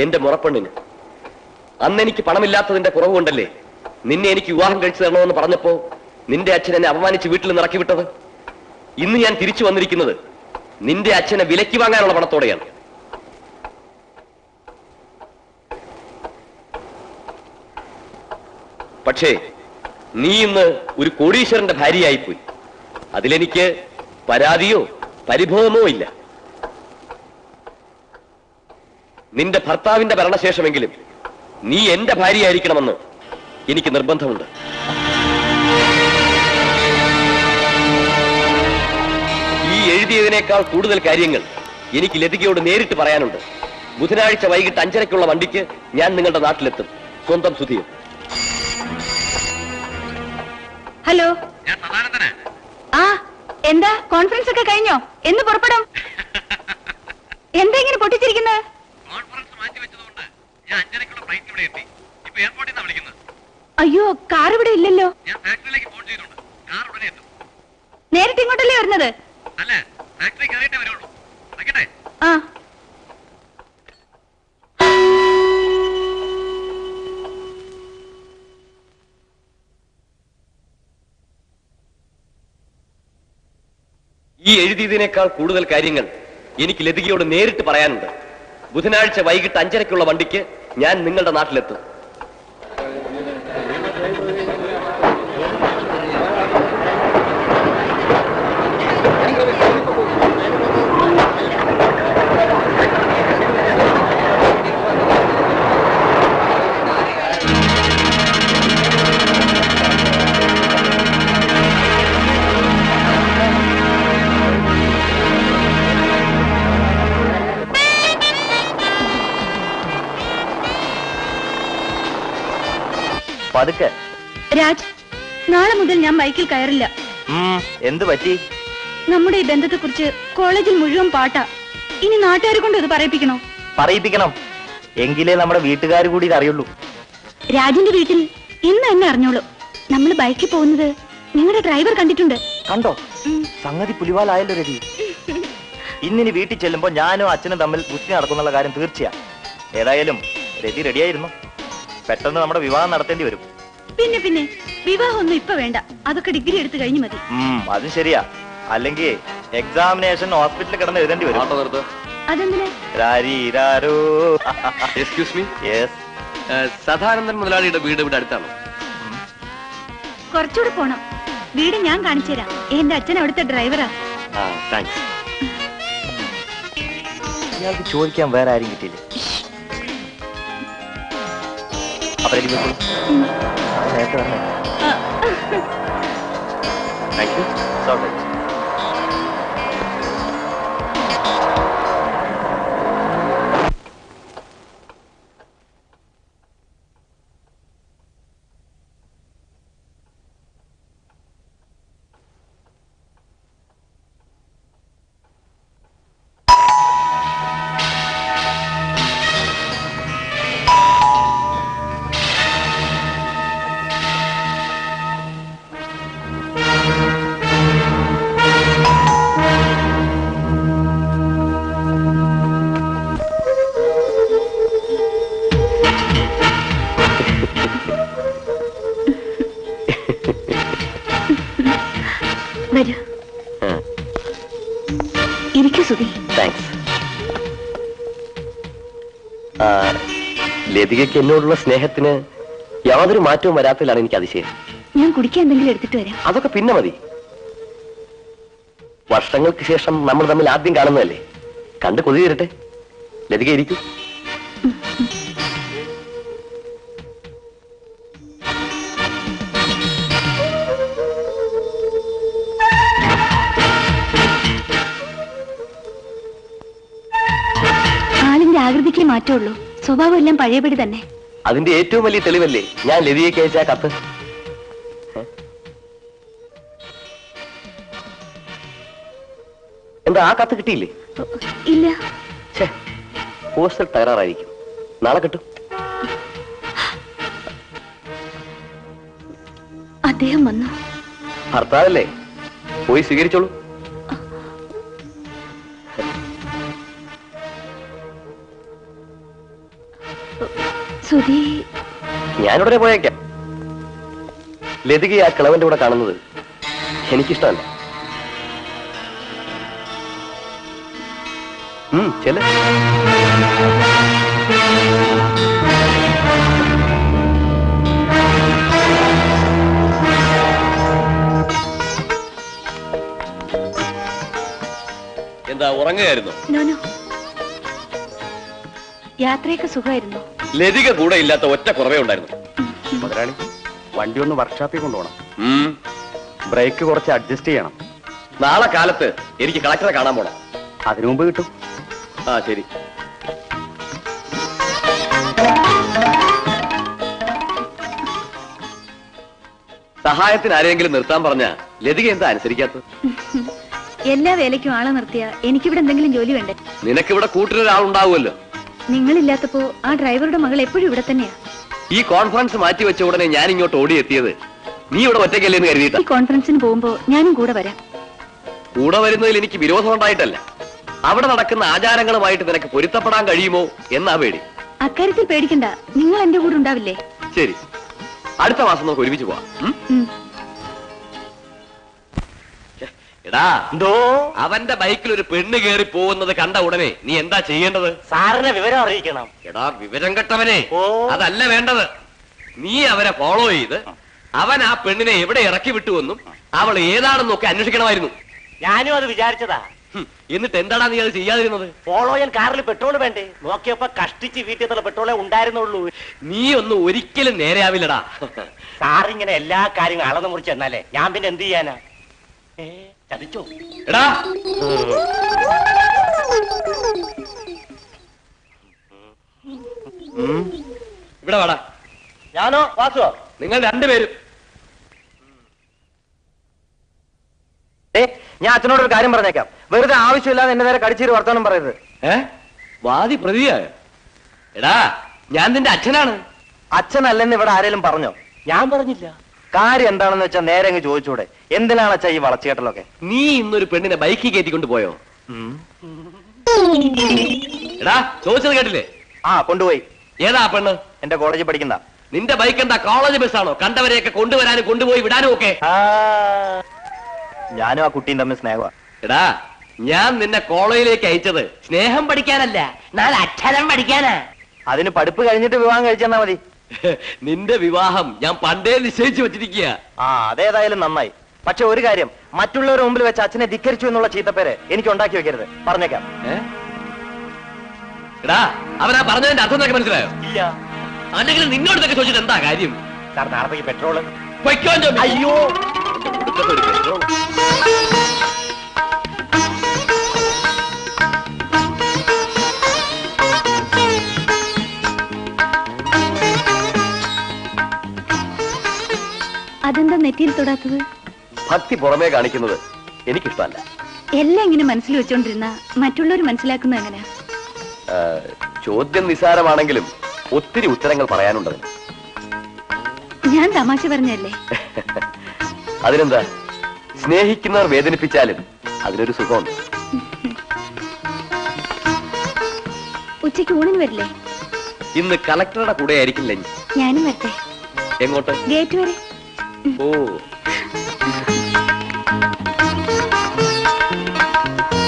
എന്റെ മുറപ്പെണ്ണിന്. അന്ന് എനിക്ക് പണമില്ലാത്തതിന്റെ കുറവുകൊണ്ടല്ലേ നിന്നെ എനിക്ക് വിവാഹം കഴിച്ചു തരണമെന്ന് പറഞ്ഞപ്പോ നിന്റെ അച്ഛൻ എന്നെ അപമാനിച്ച് വീട്ടിൽ നിന്ന് ഇറക്കി വിട്ടത്. ഇന്ന് ഞാൻ തിരിച്ചു വന്നിരിക്കുന്നത് നിന്റെ അച്ഛനെ വിലയ്ക്ക് വാങ്ങാനുള്ള പണത്തോടെയാണ്. പക്ഷേ നീ ഇന്ന് ഒരു കോടീശ്വരന്റെ ഭാര്യയായിപ്പോയി. അതിലെനിക്ക് പരാതിയോ പരിഭവമോ ഇല്ല. നിന്റെ ഭർത്താവിന്റെ ഭരണശേഷമെങ്കിലും നീ എന്റെ ഭാര്യയായിരിക്കണമെന്ന് എനിക്ക് നിർബന്ധമുണ്ട്. ഈ എഴുതിയതിനേക്കാൾ കൂടുതൽ കാര്യങ്ങൾ എനിക്ക് ലതികയോട് നേരിട്ട് പറയാനുണ്ട്. ബുധനാഴ്ച വൈകിട്ട് 5:30-ക്കുള്ള വണ്ടിക്ക് ഞാൻ നിങ്ങളുടെ നാട്ടിലെത്തും. സ്വന്തം സുധിയും. ഹലോ, ആ എന്താ കോൺഫറൻസ് ഒക്കെ കഴിഞ്ഞോ? എന്ന് പുറപ്പെടും? എന്താ ഇങ്ങനെ പൊട്ടിച്ചിരിക്കുന്നത്? അയ്യോ, കാർ ഇവിടെ ഇല്ലല്ലോ. നേരിട്ട് ഇങ്ങോട്ടല്ലേ വരുന്നത്? ആ ഈ എഴുതിയതിനേക്കാൾ കൂടുതൽ കാര്യങ്ങൾ എനിക്ക് ലതികയോട് നേരിട്ട് പറയാനുണ്ട്. ബുധനാഴ്ച വൈകിട്ട് 5:30-ക്കുള്ള വണ്ടിക്ക് ഞാൻ നിങ്ങളുടെ നാട്ടിലെത്തും. രാജ്, നാളെ മുതൽ ഞാൻ ബൈക്കിൽ കയറില്ല. എന്ത് പറ്റി? നമ്മുടെ ഈ ബന്ധത്തെ കുറിച്ച് കോളേജിൽ മുഴുവൻ പാട്ടാ. ഇനി നാട്ടുകാരെ കൊണ്ട് ഇത് പറയിപ്പിക്കണോ? പറയിപ്പിക്കണം. എങ്കിലേ നമ്മുടെ വീട്ടുകാർ കൂടി ഇത് അറിയുള്ളൂ. രാജിന്റെ വീട്ടിൽ ഇന്ന് എന്നെ അറിഞ്ഞോളൂ. നമ്മൾ ബൈക്കിൽ പോകുന്നത് നിങ്ങളുടെ ഡ്രൈവർ കണ്ടിട്ടുണ്ട്. കണ്ടോ? സംഗതി പുലിവാലായല്ലോ രതി. ഇന്നിനി വീട്ടിൽ ചെല്ലുമ്പോ ഞാനും അച്ഛനും തമ്മിൽ ഗുസ്തി നടക്കുന്നുള്ള കാര്യം തീർച്ചയാ. ഏതായാലും രതി റെഡിയായിരുന്നു. പെട്ടെന്ന് നമ്മുടെ വിവാഹം നടത്തേണ്ടി വരും. പിന്നെ പിന്നെ വിവാഹം ഒന്നും ഇപ്പൊ വേണ്ട. അതൊക്കെ ഡിഗ്രി എടുത്തു കഴിഞ്ഞു മതി. അതും ശരിയാ. അല്ലെങ്കിൽ എക്സാമിനേഷൻ ഹോസ്പിറ്റലിൽ കിടന്ന് എഴുതേണ്ടി വരും. അതെന്തിനാ? Excuse me. സദാനന്ദൻ മുതലാളിയുടെ വീട് ഇവിടെ അടുത്താണോ? കുറച്ചുകൂടെ പോണം. വീട് ഞാൻ കാണിച്ചു തരാം. എന്റെ അച്ഛൻ അവിടുത്തെ ഡ്രൈവറാ. താങ്ക്സ്. ഇയാൾക്ക് ചോദിക്കാൻ വേറെ ആരും കിട്ടിയില്ല. നേരത്തെ പറഞ്ഞേ. Thank you. സോറി. ലതികയ്ക്ക് എന്നോടുള്ള സ്നേഹത്തിന് യാതൊരു മാറ്റവും വരാത്തതിലാണ് എനിക്ക് അതിശയം. ഞാൻ കുടിക്കാൻ എന്തെങ്കിലും എടുത്തിട്ട് വരാം. അതൊക്കെ പിന്നെ മതി. വർഷങ്ങൾക്ക് ശേഷം നമ്മൾ തമ്മിൽ ആദ്യം കാണുന്നതല്ലേ. കണ്ട് കൊതി തരട്ടെ. ലതിക ഇരിക്കൂ. ആളിന്റെ ആകൃതിക്ക് മാറ്റമുള്ളൂ. സ്വഭാവം എല്ലാം പഴയപടി തന്നെ. അതിന്റെ ഏറ്റവും വലിയ തെളിവല്ലേ ഞാൻ ലതികയ്ക്ക് അയച്ച കത്ത്. എന്താ ആ കത്ത് കിട്ടിയില്ലേ? ഇല്ല. പോസ്റ്റൽ തകരാറായിരിക്കും. നാളെ കിട്ടും. അദ്ദേഹം വന്നു. ഭർത്താവല്ലേ, പോയി സ്വീകരിച്ചോളൂ. സുധി ഞാനിവിടെ പോയേക്കാം. ലതികയെ ആ കിളവന്റെ കൂടെ കാണുന്നത് എനിക്കിഷ്ടമല്ല. ചെല എന്താ ഉറങ്ങുകയായിരുന്നു? നോനോ, യാത്രയൊക്കെ സുഖമായിരുന്നു. ലതിക കൂടെ ഇല്ലാത്ത ഒറ്റ കുറവേ ഉണ്ടായിരുന്നു. മുതലാളി, വണ്ടി ഒന്ന് വർക്ക്ഷോപ്പിൽ കൊണ്ടുപോകണം. ബ്രേക്ക് കുറച്ച് അഡ്ജസ്റ്റ് ചെയ്യണം. നാളെ കാലത്ത് എനിക്ക് കളക്ടറെ കാണാൻ പോണം. അതിനു മുമ്പ് കിട്ടും. ആ ശരി. സഹായത്തിന് ആരെങ്കിലും നിർത്താൻ പറഞ്ഞ ലതിക എന്താ അനുസരിക്കാത്തത്? എല്ലാ വേലയ്ക്കും ആളെ നിർത്തിയ എനിക്കിവിടെ എന്തെങ്കിലും ജോലി വേണ്ടേ? നിനക്കിവിടെ കൂട്ടിനൊരാളുണ്ടാവുമല്ലോ. നിങ്ങളില്ലാത്തപ്പോ ആ ഡ്രൈവറുടെ മകൾ എപ്പോഴും ഇവിടെ തന്നെയാ. ഈ കോൺഫറൻസ് മാറ്റി വെച്ച ഉടനെ ഞാൻ ഇങ്ങോട്ട് ഓടിയെത്തിയത് നീ ഇവിടെ ഒറ്റയ്ക്കല്ലേന്ന് കരുതിയിട്ടാ. ഈ കോൺഫറൻസിന് പോകുമ്പോ ഞാനും കൂടെ വരാം. കൂടെ വരുന്നതിൽ എനിക്ക് വിരോധം ഉണ്ടായിട്ടല്ല, അവിടെ നടക്കുന്ന ആചാരങ്ങളുമായിട്ട് നിനക്ക് പൊരുത്തപ്പെടാൻ കഴിയുമോ എന്നാ പേടി. അക്കാര്യത്തിൽ പേടിക്കണ്ട, നിങ്ങൾ എന്റെ കൂടെ ഉണ്ടാവില്ലേ? ശരി, അടുത്ത മാസം നമുക്ക് ഒരുമിച്ച് പോവാം. എടാ, എന്തോ അവന്റെ ബൈക്കിൽ ഒരു പെണ്ണ് കയറി പോകുന്നത് കണ്ട ഉടനെ നീ എന്താ ചെയ്യേണ്ടത്? സാറിനെ വിവരം അറിയിക്കണം. എടാ വിവരം കെട്ടവനെ, ഓ. അതല്ല വേണ്ടത്. നീ അവരെ ഫോളോ ചെയ്ത് അവൻ ആ പെണ്ണിനെ എവിടെ ഇറക്കി വിട്ടുവെന്നും അവൾ ഏതാണെന്നൊക്കെ അന്വേഷിക്കണമായിരുന്നു. ഞാനും അത് വിചാരിച്ചതാ. എന്നിട്ട് എന്താടാ നീ അത് ചെയ്യാതിരുന്നത്? ഫോളോ ചെയ്യാൻ കാറിൽ പെട്രോൾ വേണ്ടേ? നോക്കിയപ്പോ കഷ്ടിച്ച് വീട്ടിൽ പെട്രോളേ ഉണ്ടായിരുന്നുള്ളൂ. നീ ഒന്നും ഒരിക്കലും നേരെയാവില്ലടാ. സാറിങ്ങനെ എല്ലാ കാര്യങ്ങളും അളന്ന് മുറിച്ച് എന്നാലേ ഞാൻ പിന്നെ എന്ത് ചെയ്യാനാ? ചതിച്ചോ? എടാ ഇവിടെ വാടാ. ഞാനോ വാസുവോ? നിങ്ങൾ രണ്ടുപേരും. ഞാൻ അച്ഛനോടൊരു കാര്യം പറഞ്ഞേക്കാം. വെറുതെ ആവശ്യമില്ലാതെ എന്റെ നേരെ കടിച്ചേരി വർത്താനം പറയരുത്. വാദി പ്രതിയായ? എടാ ഞാൻ നിന്റെ അച്ഛനാണ്. അച്ഛനല്ലെന്ന് ഇവിടെ ആരെങ്കിലും പറഞ്ഞോ? ഞാൻ പറഞ്ഞില്ല. കാര്യം എന്താണെന്ന് വെച്ചാൽ നേരെ അങ്ങ് ചോദിച്ചൂടെ? എന്തിനാണ് അച്ഛാ ഈ വളച്ചുകെട്ടലൊക്കെ? നീ ഇന്നൊരു പെണ്ണിനെ ബൈക്കിൽ കയറ്റിക്കൊണ്ട് പോയോ? എടാ ചോദിച്ചത് കേട്ടില്ലേ? ആ, കൊണ്ടുപോയി. ഏതാ പെണ്ണ്? എന്റെ കോളേജിൽ പഠിക്കുന്ന. നിന്റെ ബൈക്ക് എന്താ കോളേജ് ബസ്സാണോ? കണ്ടവരെയൊക്കെ കൊണ്ടുവരാനും കൊണ്ടുപോയി വിടാനും ഒക്കെ. ഞാനും ആ കുട്ടിയും തമ്മിൽ സ്നേഹമാണ്. എടാ ഞാൻ നിന്നെ കോളേജിലേക്ക് അയച്ചത് സ്നേഹം പഠിക്കാനല്ല, നാളെ അക്ഷരം പഠിക്കാനാ. അതിന് പഠിപ്പ് കഴിഞ്ഞിട്ട് വിവാഹം കഴിച്ചെന്നാ മതി. നിന്റെ വിവാഹം ഞാൻ പണ്ടേ നിശ്ചയിച്ചു വെച്ചിരിക്കുക. അതേതായാലും നന്നായി. പക്ഷെ ഒരു കാര്യം, മറ്റുള്ളവരുടെ മുമ്പിൽ വെച്ച് അച്ഛനെ ധിക്കരിച്ചു എന്നുള്ള ചീത്തപ്പേര് എനിക്ക് ഉണ്ടാക്കി വെക്കരുത്. പറഞ്ഞേക്കാം. എടാ അവനാ പറഞ്ഞതിന്റെ അർത്ഥം എന്നൊക്കെ മനസ്സിലായോ? ഇല്ല. അല്ലെങ്കിൽ നിന്നോടത്തൊക്കെ ചോദിച്ചിട്ട് എന്താ കാര്യം? സാർ നാളത്തേക്ക് പെട്രോള്. അയ്യോ അതെന്താ നെറ്റിയിൽ തൊടാത്തത്? ഭക്തി പുറമേ കാണിക്കുന്നത് എനിക്കിഷ്ടമല്ല. എല്ലാം ഇങ്ങനെ മനസ്സിൽ വെച്ചോണ്ടിരുന്ന മറ്റുള്ളവർ മനസ്സിലാക്കുന്നത് എങ്ങനെയാ? ചോദ്യം നിസ്സാരമാണെങ്കിലും ഒത്തിരി ഉത്തരങ്ങൾ പറയാനുണ്ടത്. ഞാൻ തമാശ പറഞ്ഞല്ലേ? അതിനെന്താ, സ്നേഹിക്കുന്നവർ വേദനിപ്പിച്ചാലും അതിനൊരു സുഖമുണ്ട്. ഉച്ചയ്ക്ക് ഊണിന് വരില്ലേ? ഇന്ന് കളക്ടറുടെ കൂടെ ആയിരിക്കും ലഞ്ച്. ഞാനും വരട്ടെ? എങ്ങോട്ട്? ഗേറ്റ് വരെ. ഓ